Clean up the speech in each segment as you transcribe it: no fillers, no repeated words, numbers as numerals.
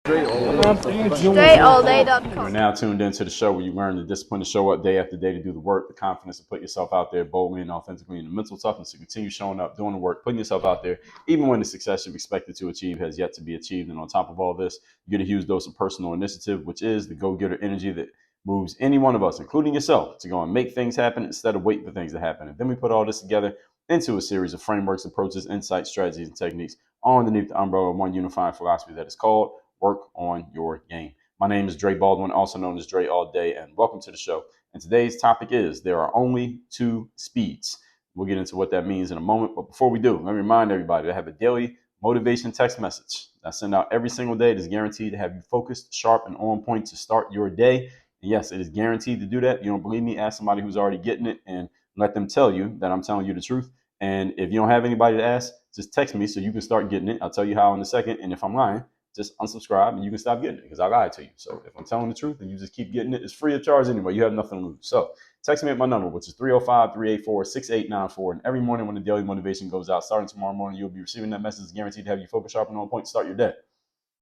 StraighTAllDay.com. You're now tuned into the show where you learn the discipline to show up day after day, to do the work, the confidence to put yourself out there boldly and authentically, and the mental toughness to continue showing up, doing the work, putting yourself out there, even when the success you've expected to achieve has yet to be achieved. And on top of all this, you get a huge dose of personal initiative, which is the go-getter energy that moves any one of us, including yourself, to go and make things happen instead of waiting for things to happen. And then we put all this together into a series of frameworks, approaches, insights, strategies, and techniques all underneath the umbrella of one unifying philosophy that is called Work on Your Game. My name is Dre Baldwin, also known as Dre All Day, and welcome to the show. And today's topic is there are only two speeds. We'll get into what that means in a moment. But before we do, let me remind everybody that I have a daily motivation text message that I send out every single day that is guaranteed to have you focused, sharp, and on point to start your day. And yes, it is guaranteed to do that. You don't believe me? Ask somebody who's already getting it and let them tell you that I'm telling you the truth. And if you don't have anybody to ask, just text me so you can start getting it. I'll tell you how in a second. And if I'm lying, just unsubscribe and you can stop getting it because I lied to you. So if I'm telling the truth and you just keep getting it, it's free of charge anyway. You have nothing to lose. So text me at my number, which is 305-384-6894. And every morning when the daily motivation goes out, starting tomorrow morning, you'll be receiving that message. It's guaranteed to have you focus, sharp, and on point to start your day.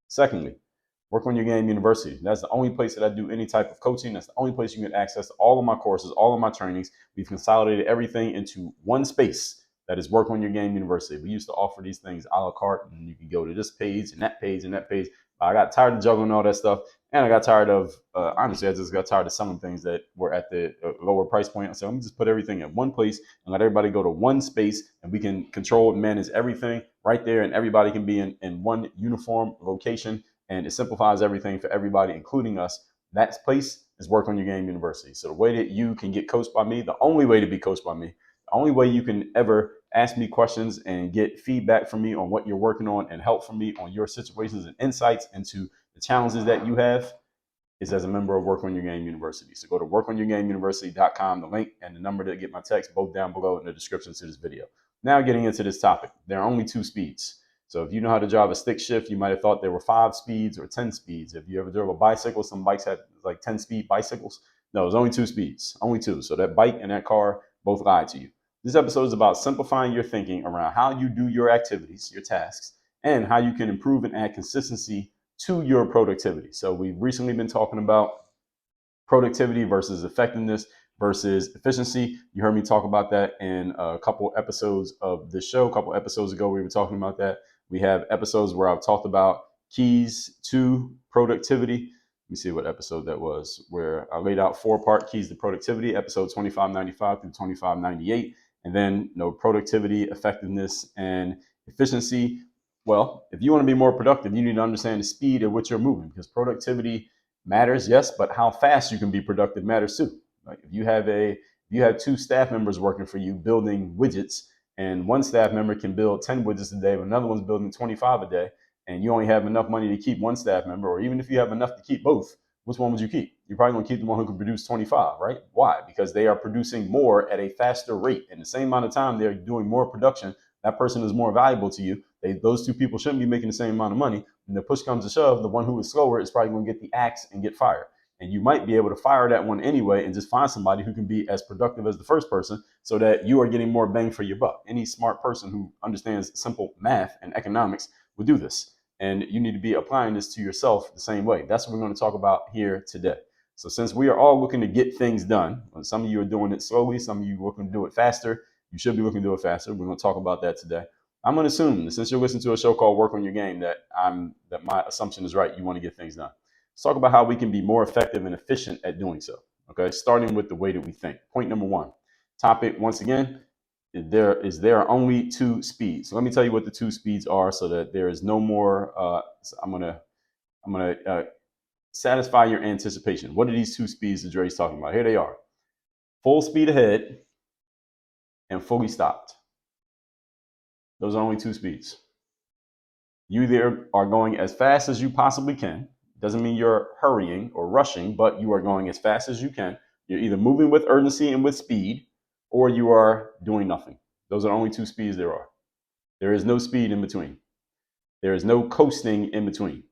Secondly, Work on Your Game University. That's the only place that I do any type of coaching. That's the only place you can get access to all of my courses, all of my trainings. We've consolidated everything into one space. That is Work on Your Game University. We used to offer these things a la carte, and you can go to this page and that page and that page. I got tired of juggling all that stuff, and I got tired of, honestly, I just got tired of selling things that were at the lower price point. So let me just put everything in one place and let everybody go to one space, and we can control and manage everything right there, and everybody can be in one uniform location, and it simplifies everything for everybody, including us. That place is Work on Your Game University. So the way that you can get coached by me, the only way to be coached by me, the only way you can ever ask me questions and get feedback from me on what you're working on and help from me on your situations and insights into the challenges that you have is as a member of Work on Your Game University. So go to workonyourgameuniversity.com, the link and the number to get my text, both down below in the description to this video. Now getting into this topic, there are only two speeds. So if you know how to drive a stick shift, you might have thought there were 5 speeds or 10 speeds. If you ever drove a bicycle, some bikes had like 10-speed bicycles. No, there's only 2 speeds, only 2. So that bike and that car both lied to you. This episode is about simplifying your thinking around how you do your activities, your tasks, and how you can improve and add consistency to your productivity. So we've recently been talking about productivity versus effectiveness versus efficiency. You heard me talk about that in a couple episodes of this show. A couple episodes ago, we were talking about that. We have episodes where I've talked about keys to productivity. Let me see what episode that was, where I laid out 4-part keys to productivity, episode 2595 through 2598. And then, productivity, effectiveness, and efficiency. Well, if you want to be more productive, you need to understand the speed at which you're moving, because productivity matters, yes, but how fast you can be productive matters too. Like if you have 2 staff members working for you building widgets, and one staff member can build 10 widgets a day, but another one's building 25 a day, and you only have enough money to keep one staff member, or even if you have enough to keep both, which one would you keep? You're probably going to keep the one who can produce 25, right? Why? Because they are producing more at a faster rate. In the same amount of time they're doing more production, that person is more valuable to you. Those 2 people shouldn't be making the same amount of money. When the push comes to shove, the one who is slower is probably going to get the axe and get fired. And you might be able to fire that one anyway and just find somebody who can be as productive as the first person so that you are getting more bang for your buck. Any smart person who understands simple math and economics would do this. And you need to be applying this to yourself the same way. That's what we're going to talk about here today. So since we are all looking to get things done, some of you are doing it slowly, some of you are looking to do it faster. You should be looking to do it faster. We're going to talk about that today. I'm going to assume that since you're listening to a show called Work on Your Game, that my assumption is right. You want to get things done. Let's talk about how we can be more effective and efficient at doing so. Okay, starting with the way that we think. Point number 1. Topic, once again, there are only 2 speeds. So let me tell you what the 2 speeds are, so that there is no more. I'm gonna satisfy your anticipation. What are these 2 speeds that Dre's talking about? Here they are: full speed ahead and fully stopped. Those are only 2 speeds. You either are going as fast as you possibly can. Doesn't mean you're hurrying or rushing, but you are going as fast as you can. You're either moving with urgency and with speed, or you are doing nothing. Those are only 2 speeds there are. There is no speed in between. There is no coasting in between.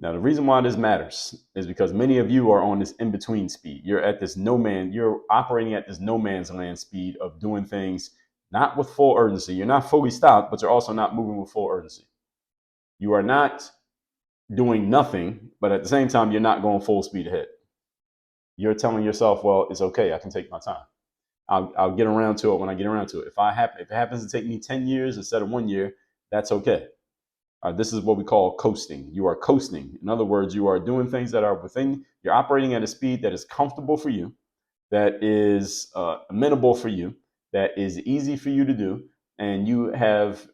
Now, the reason why this matters is because many of you are on this in-between speed. You're operating at this no man's land speed of doing things not with full urgency. You're not fully stopped, but you're also not moving with full urgency. You are not doing nothing, but at the same time, you're not going full speed ahead. You're telling yourself, well, it's okay. I can take my time. I'll get around to it when I get around to it. If it happens to take me 10 years instead of 1 year, that's okay. This is what we call coasting. You are coasting. In other words, you are doing things that are you're operating at a speed that is comfortable for you, that is amenable for you, that is easy for you to do. And you have,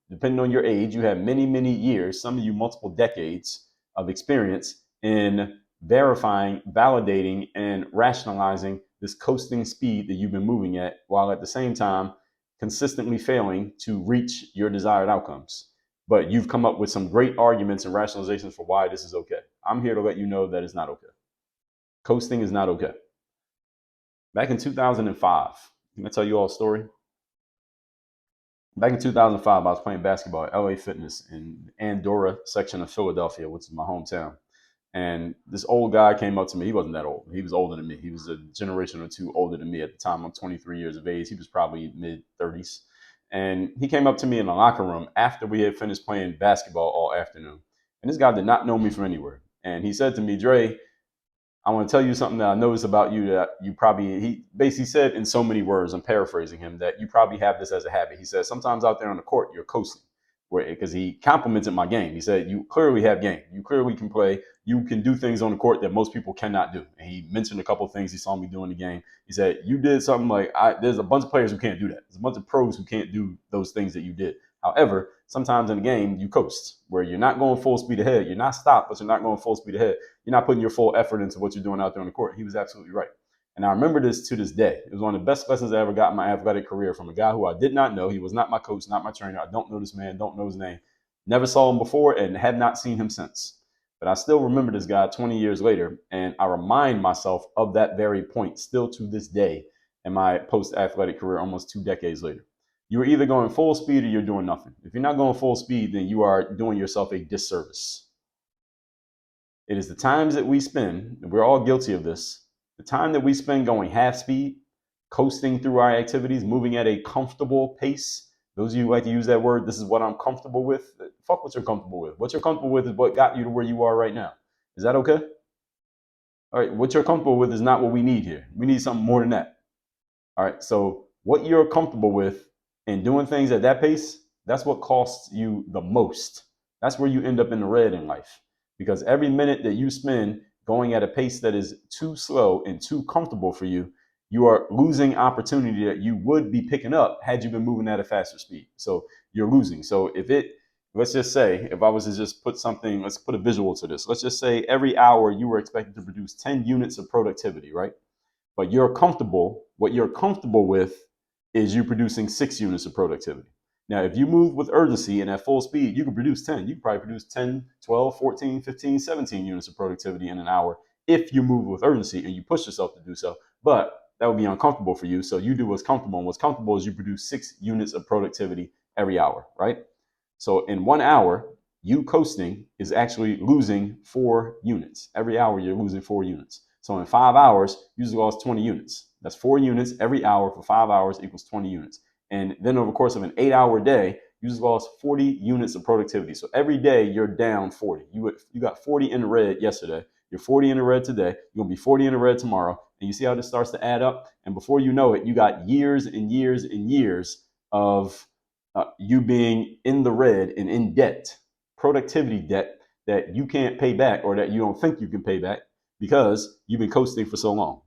depending on your age, you have many, many years, some of you multiple decades of experience in verifying, validating, and rationalizing this coasting speed that you've been moving at, while at the same time consistently failing to reach your desired outcomes. But you've come up with some great arguments and rationalizations for why this is okay. I'm here to let you know that it's not okay. Coasting is not okay. Back in 2005, can I tell you all a story? Back in 2005, I was playing basketball at LA Fitness in Andorra section of Philadelphia, which is my hometown. And this old guy came up to me. He wasn't that old. He was older than me. He was a generation or two older than me at the time. I'm 23 years of age. He was probably mid 30s. And he came up to me in the locker room after we had finished playing basketball all afternoon. And this guy did not know me from anywhere. And he said to me, Dre, I want to tell you something that I noticed about you that you probably, he basically said in so many words, I'm paraphrasing him, that you probably have this as a habit. He said, sometimes out there on the court, you're coasting. Because he complimented my game. He said, you clearly have game. You clearly can play. You can do things on the court that most people cannot do. And he mentioned a couple of things he saw me do in the game. He said, you did something like, there's a bunch of players who can't do that. There's a bunch of pros who can't do those things that you did. However, sometimes in the game, you coast, where you're not going full speed ahead. You're not stopped, but you're not going full speed ahead. You're not putting your full effort into what you're doing out there on the court. He was absolutely right. And I remember this to this day. It was one of the best lessons I ever got in my athletic career from a guy who I did not know. He was not my coach, not my trainer. I don't know this man, don't know his name. Never saw him before and had not seen him since. But I still remember this guy 20 years later, and I remind myself of that very point still to this day in my post-athletic career almost 2 decades later. You're either going full speed or you're doing nothing. If you're not going full speed, then you are doing yourself a disservice. It is the times that we spend, and we're all guilty of this, the time that we spend going half speed, coasting through our activities, moving at a comfortable pace. Those of you who like to use that word, this is what I'm comfortable with. Fuck what you're comfortable with. What you're comfortable with is what got you to where you are right now. Is that okay? All right, what you're comfortable with is not what we need here. We need something more than that. All right, so what you're comfortable with and doing things at that pace, that's what costs you the most. That's where you end up in the red in life. Because every minute that you spend going at a pace that is too slow and too comfortable for you, you are losing opportunity that you would be picking up had you been moving at a faster speed. So you're losing. So let's just say, if I was to just put something, let's put a visual to this. Let's just say every hour you were expected to produce 10 units of productivity, right? But what you're comfortable with is you producing 6 units of productivity. Now, if you move with urgency and at full speed, you can produce 10. You can probably produce 10, 12, 14, 15, 17 units of productivity in an hour if you move with urgency and you push yourself to do so. But that would be uncomfortable for you. So you do what's comfortable. And what's comfortable is you produce 6 units of productivity every hour, right? So in 1 hour, you coasting is actually losing 4 units. Every hour, you're losing 4 units. So in 5 hours, you just lost 20 units. That's 4 units every hour for 5 hours equals 20 units. And then over the course of an 8-hour day, you just lost 40 units of productivity. So every day you're down 40. You got 40 in the red yesterday. You're 40 in the red today. You're going to be 40 in the red tomorrow. And you see how this starts to add up? And before you know it, you got years and years and years of you being in the red and in debt, productivity debt that you can't pay back or that you don't think you can pay back because you've been coasting for so long.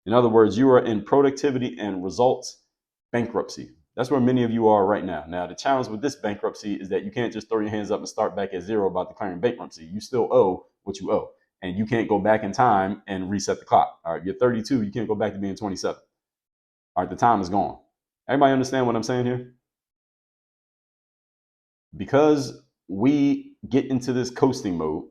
In other words, you are in productivity and results bankruptcy. That's where many of you are right now. Now, the challenge with this bankruptcy is that you can't just throw your hands up and start back at zero about declaring bankruptcy. You still owe what you owe. And you can't go back in time and reset the clock. All right, you're 32. You can't go back to being 27. All right, the time is gone. Everybody understand what I'm saying here? Because we get into this coasting mode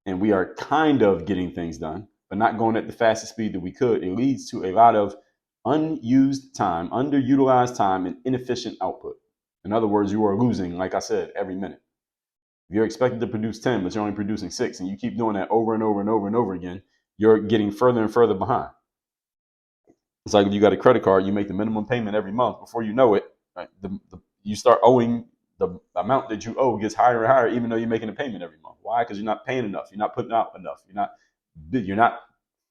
and we are kind of getting things done, but not going at the fastest speed that we could, it leads to a lot of unused time, underutilized time, and inefficient output. In other words, you are losing, like I said, every minute. If you're expected to produce 10, but you're only producing 6, and you keep doing that over and over and over and over again, you're getting further and further behind. It's like if you got a credit card, you make the minimum payment every month. Before you know it, right, you start owing the amount that you owe gets higher and higher, even though you're making a payment every month. Why? Because you're not paying enough. You're not putting out enough. You're not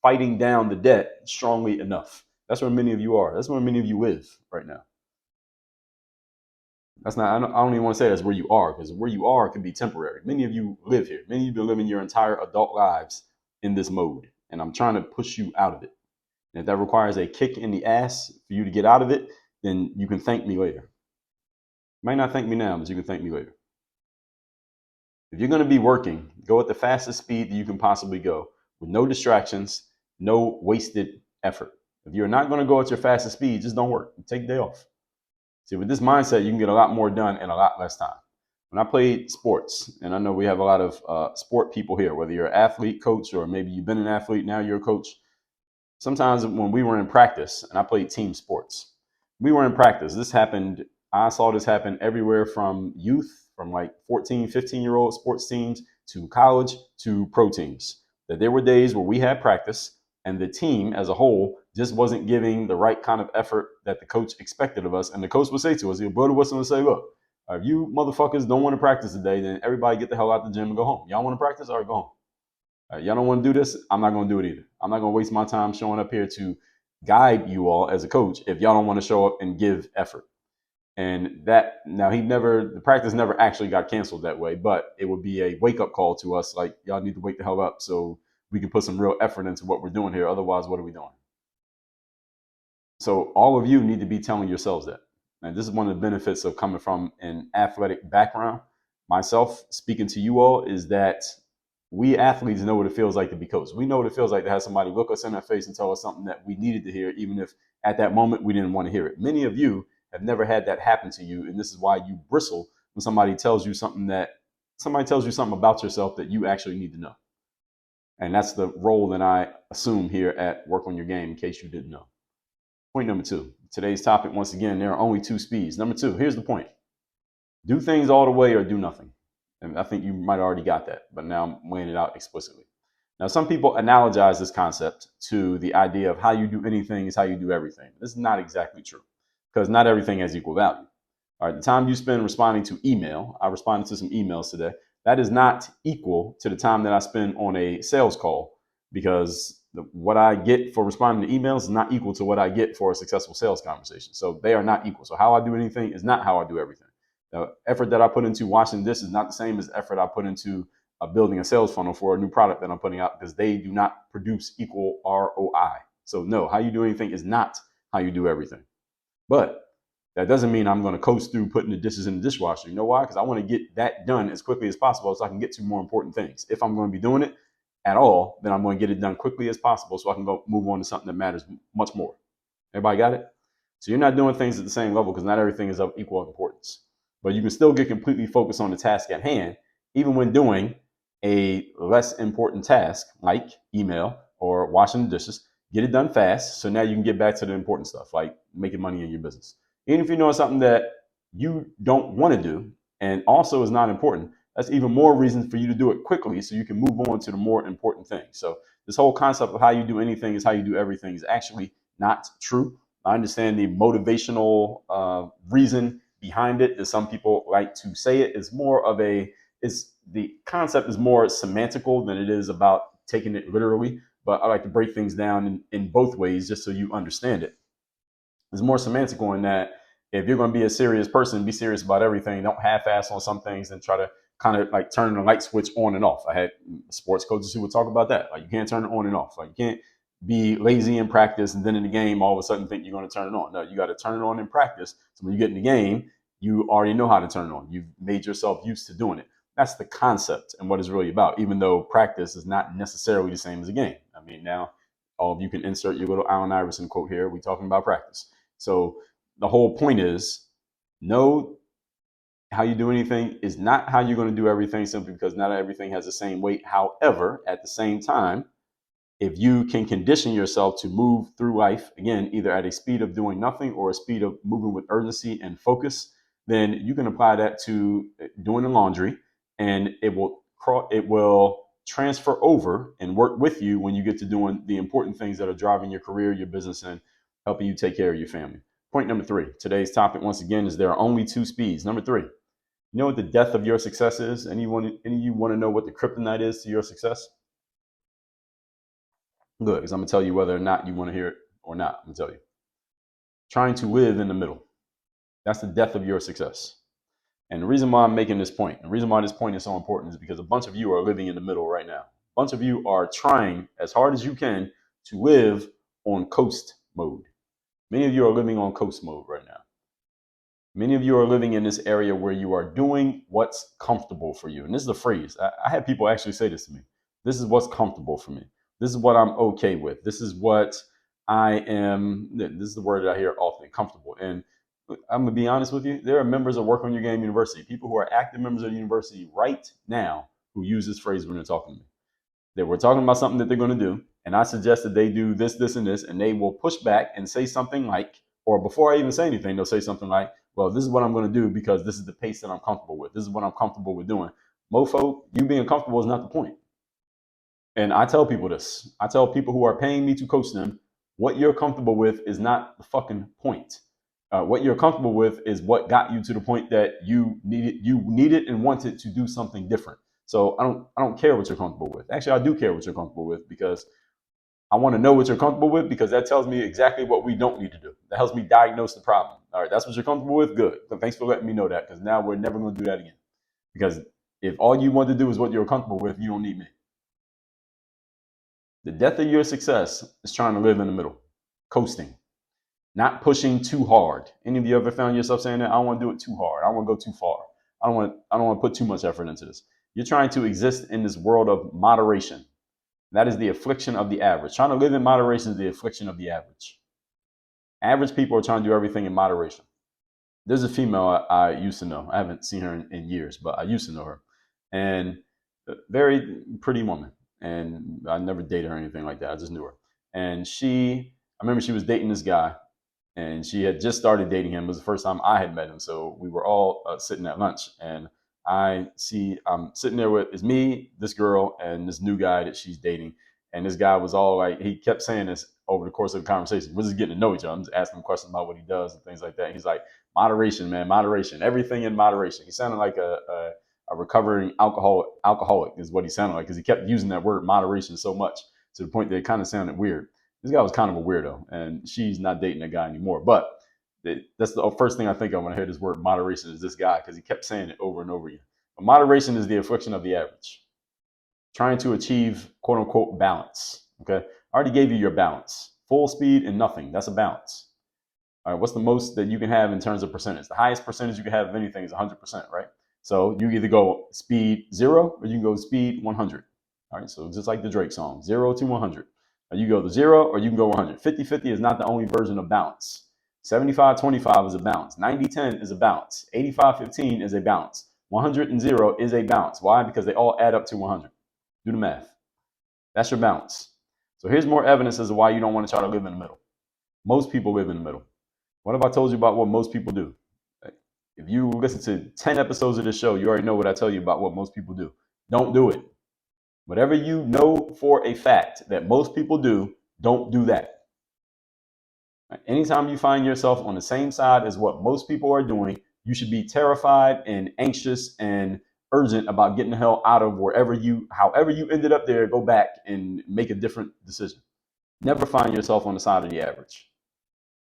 fighting down the debt strongly enough. That's where many of you are. That's where many of you live right now. That's not. I don't even want to say that's where you are, because where you are can be temporary. Many of you live here. Many of you have been living your entire adult lives in this mode, and I'm trying to push you out of it. And if that requires a kick in the ass for you to get out of it, then you can thank me later. You might not thank me now, but you can thank me later. If you're going to be working, go at the fastest speed that you can possibly go with no distractions, no wasted effort. If you're not going to go at your fastest speed, just don't work. Take a day off. See, with this mindset, you can get a lot more done in a lot less time. When I played sports, and I know we have a lot of sport people here, whether you're an athlete, coach, or maybe you've been an athlete, now you're a coach. Sometimes when we were in practice, and I played team sports, we were in practice. I saw this happen everywhere from youth, from like 14, 15-year-old sports teams to college to pro teams. That there were days where we had practice and the team as a whole just wasn't giving the right kind of effort that the coach expected of us. And the coach would say to us, he'll blow the whistle and say, look, if you motherfuckers don't want to practice today, then everybody get the hell out the gym and go home. Y'all want to practice? All right, go home. Y'all don't want to do this? I'm not going to do it either. I'm not going to waste my time showing up here to guide you all as a coach if y'all don't want to show up and give effort. And that, now the practice never actually got canceled that way, but it would be a wake up call to us, like, y'all need to wake the hell up so we can put some real effort into what we're doing here. Otherwise, what are we doing? So all of you need to be telling yourselves that. And this is one of the benefits of coming from an athletic background. Myself speaking to you all is that we athletes know what it feels like to be coached. We know what it feels like to have somebody look us in our face and tell us something that we needed to hear, even if at that moment we didn't want to hear it. Many of you have never had that happen to you, and this is why you bristle when somebody tells you something about yourself that you actually need to know. And that's the role that I assume here at Work on Your Game, in case you didn't know. Point number 2. Today's topic, once again, there are only 2 speeds. Number 2, here's the point. Do things all the way or do nothing. And I think you might have already got that, but now I'm laying it out explicitly. Now, some people analogize this concept to the idea of how you do anything is how you do everything. This is not exactly true, because not everything has equal value. All right, the time you spend responding to email, I responded to some emails today, that is not equal to the time that I spend on a sales call, because what I get for responding to emails is not equal to what I get for a successful sales conversation. So they are not equal. So how I do anything is not how I do everything. The effort that I put into watching this is not the same as the effort I put into building a sales funnel for a new product that I'm putting out, because they do not produce equal ROI. So no, how you do anything is not how you do everything. But that doesn't mean I'm going to coast through putting the dishes in the dishwasher. You know why? Because I want to get that done as quickly as possible so I can get to more important things. If I'm going to be doing it at all, then I'm going to get it done quickly as possible so I can go move on to something that matters much more. Everybody got it? So you're not doing things at the same level, because not everything is of equal importance. But you can still get completely focused on the task at hand, even when doing a less important task like email or washing the dishes. Get it done fast, so now you can get back to the important stuff like making money in your business. Even if you know something that you don't want to do and also is not important, that's even more reason for you to do it quickly so you can move on to the more important things. So this whole concept of how you do anything is how you do everything is actually not true. I understand the motivational reason behind it, as some people like to say it. The concept is more semantical than it is about taking it literally. But I like to break things down in both ways just so you understand it. It's more semantical in that if you're going to be a serious person, be serious about everything. Don't half-ass on some things and try to kind of like turn the light switch on and off. I had sports coaches who would talk about that. Like, you can't turn it on and off. Like, you can't be lazy in practice and then in the game all of a sudden think you're going to turn it on. No, you got to turn it on in practice. So when you get in the game, you already know how to turn it on. You've made yourself used to doing it. That's the concept and what it's really about, even though practice is not necessarily the same as a game. I mean, now all of you can insert your little Allen Iverson quote here. We're talking about practice. So the whole point is, know how you do anything is not how you're going to do everything, simply because not everything has the same weight. However, at the same time, if you can condition yourself to move through life, again, either at a speed of doing nothing or a speed of moving with urgency and focus, then you can apply that to doing the laundry, and it will transfer over and work with you when you get to doing the important things that are driving your career, your business, and helping you take care of your family. Point number 3, today's topic, once again, is there are only 2 speeds. Number 3, You know what the death of your success is? Any of you want to know what the kryptonite is to your success? Good, because I'm going to tell you whether or not you want to hear it or not. I'm going to tell you. Trying to live in the middle. That's the death of your success. And the reason why I'm making this point, the reason why this point is so important is because a bunch of you are living in the middle right now. A bunch of you are trying as hard as you can to live on coast mode. Many of you are living on coast mode right now. Many of you are living in this area where you are doing what's comfortable for you. And this is a phrase. I had people actually say this to me. This is what's comfortable for me. This is what I'm okay with. This is what I am. This is the word that I hear often, comfortable. And I'm going to be honest with you. There are members of Work on Your Game University, people who are active members of the university right now who use this phrase when they're talking to me. They were talking about something that they're going to do. And I suggest that they do this, this, and this. And they will push back and say something like, or before I even say anything, they'll say something like, well, this is what I'm going to do because this is the pace that I'm comfortable with. This is what I'm comfortable with doing. Mofo, you being comfortable is not the point. And I tell people this. I tell people who are paying me to coach them, what you're comfortable with is not the fucking point. What you're comfortable with is what got you to the point that you needed and wanted to do something different. So I don't care what you're comfortable with. Actually, I do care what you're comfortable with because I want to know what you're comfortable with because that tells me exactly what we don't need to do. That helps me diagnose the problem. All right, that's what you're comfortable with? Good. But thanks for letting me know that because now we're never going to do that again. Because if all you want to do is what you're comfortable with, you don't need me. The death of your success is trying to live in the middle, coasting, not pushing too hard. Any of you ever found yourself saying that? I don't want to do it too hard. I don't want to go too far. I don't want to put too much effort into this. You're trying to exist in this world of moderation. That is the affliction of the average. Trying to live in moderation is the affliction of the average. Average people are trying to do everything in moderation. There's a female I used to know. I haven't seen her in years, but I used to know her. And a very pretty woman. And I never dated her or anything like that. I just knew her. And I remember she was dating this guy. And she had just started dating him. It was the first time I had met him. So we were all sitting at lunch. And I'm sitting there with, it's me, this girl, and this new guy that she's dating. And this guy was all like, he kept saying this over the course of the conversation. We're just getting to know each other. I'm just asking him questions about what he does and things like that. He's like, moderation, man, moderation, everything in moderation. He sounded like a recovering alcoholic is what he sounded like because he kept using that word moderation so much to the point that it kind of sounded weird. This guy was kind of a weirdo, and she's not dating that guy anymore. But that's the first thing I think of when I hear this word moderation is this guy because he kept saying it over and over again. But moderation is the affliction of the average. Trying to achieve quote unquote balance. Okay. I already gave you your balance. Full speed and nothing. That's a balance. All right. What's the most that you can have in terms of percentage? The highest percentage you can have of anything is 100%, right? So you either go speed 0 or you can go speed 100. All right. So just like the Drake song, 0 to 100. Or you go to 0 or you can go 100. 50-50 is not the only version of balance. 75-25 is a balance. 90-10 is a balance. 85-15 is a balance. 100 and 0 is a balance. Why? Because they all add up to 100. Do the math. That's your balance. So here's more evidence as to why you don't want to try to live in the middle. Most people live in the middle. What have I told you about what most people do? If you listen to 10 episodes of this show, you already know what I tell you about what most people do. Don't do it. Whatever you know for a fact that most people do, don't do that. Anytime you find yourself on the same side as what most people are doing, you should be terrified and anxious and urgent about getting the hell out of however you ended up there, go back and make a different decision. Never find yourself on the side of the average.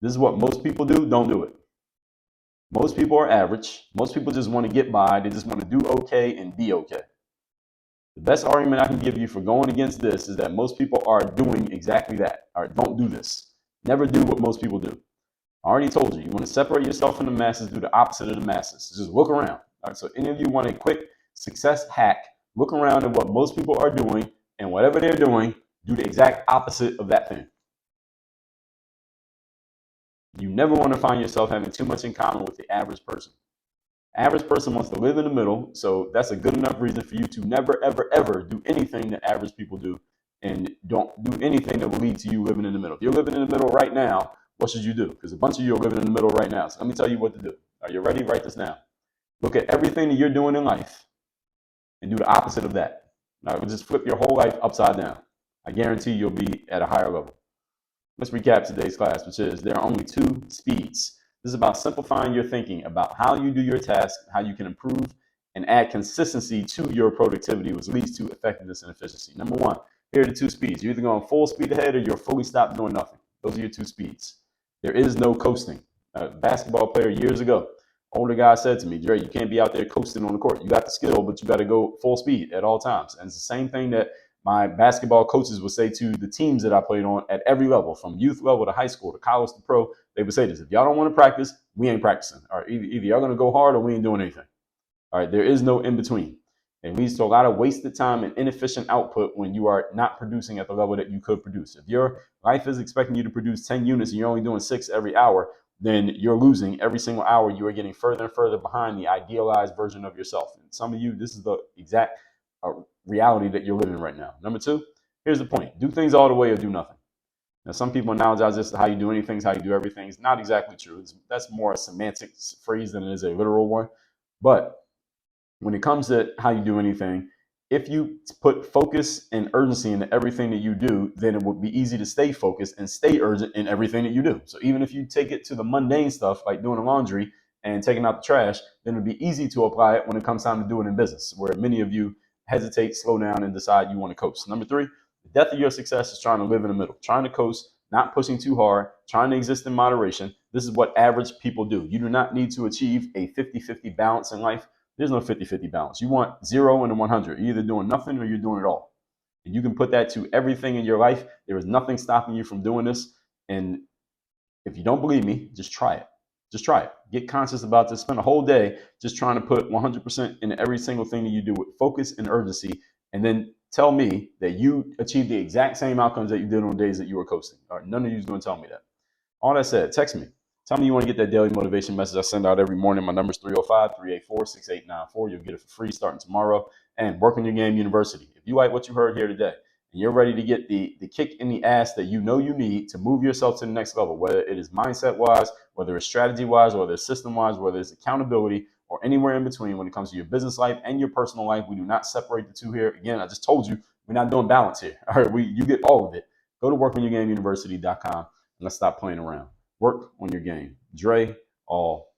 This is what most people do. Don't do it. Most people are average. Most people just want to get by. They just want to do okay and be okay. The best argument I can give you for going against this is that most people are doing exactly that. All right, don't do this. Never do what most people do. I already told you, you want to separate yourself from the masses, do the opposite of the masses. Just look around. All right, so any of you want a quick success hack, look around at what most people are doing, and whatever they're doing, do the exact opposite of that thing. You never want to find yourself having too much in common with the average person. Average person wants to live in the middle, so that's a good enough reason for you to never, ever, ever do anything that average people do, and don't do anything that will lead to you living in the middle. If you're living in the middle right now, what should you do? Because a bunch of you are living in the middle right now. So let me tell you what to do. Are you ready? Write this down. Look at everything that you're doing in life and do the opposite of that. Now, just flip your whole life upside down. I guarantee you'll be at a higher level. Let's recap today's class, which is there are only 2 speeds. This is about simplifying your thinking about how you do your task, how you can improve and add consistency to your productivity, which leads to effectiveness and efficiency. Number one, here are the two speeds. You're either going full speed ahead or you're fully stopped doing nothing. Those are your two speeds. There is no coasting. A basketball player years ago, older guy said to me, Dre, you can't be out there coasting on the court. You got the skill, but you got to go full speed at all times. And it's the same thing that my basketball coaches would say to the teams that I played on at every level, from youth level to high school to college to pro. They would say this: if y'all don't want to practice, we ain't practicing. Or either y'all going to go hard or we ain't doing anything. All right, there is no in between. It leads to a lot of wasted time and inefficient output when you are not producing at the level that you could produce. If your life is expecting you to produce 10 units and you're only doing 6 every hour, then you're losing every single hour. You are getting further and further behind the idealized version of yourself. And some of you, this is the exact reality that you're living right now. Number two, here's the point: do things all the way or do nothing. Now, some people analogize this to how you do anything is how you do everything. It's not exactly true. That's more a semantic phrase than it is a literal one. But when it comes to how you do anything, if you put focus and urgency into everything that you do, then it would be easy to stay focused and stay urgent in everything that you do. So even if you take it to the mundane stuff like doing the laundry and taking out the trash, then it'd be easy to apply it when it comes time to do it in business, where many of you hesitate, slow down, and decide you want to coast. Number three, the death of your success is trying to live in the middle, trying to coast, not pushing too hard, trying to exist in moderation. This is what average people do. You do not need to achieve a 50-50 balance in life. There's no 50-50 balance. You want 0 and 100. You're either doing nothing or you're doing it all. And you can put that to everything in your life. There is nothing stopping you from doing this. And if you don't believe me, just try it. Just try it. Get conscious about this. Spend a whole day just trying to put 100% in every single thing that you do with focus and urgency. And then tell me that you achieved the exact same outcomes that you did on days that you were coasting. All right, none of you is going to tell me that. All that said, text me. Tell me you want to get that daily motivation message I send out every morning. My number is 305-384-6894. You'll get it for free starting tomorrow. And Work on Your Game University. If you like what you heard here today and you're ready to get the kick in the ass that you know you need to move yourself to the next level, whether it is mindset-wise, whether it's strategy-wise, whether it's system-wise, whether it's accountability, or anywhere in between when it comes to your business life and your personal life, we do not separate the two here. Again, I just told you, we're not doing balance here. All right, you get all of it. Go to workonyourgameuniversity.com and let's stop playing around. Work on your game. Dre, all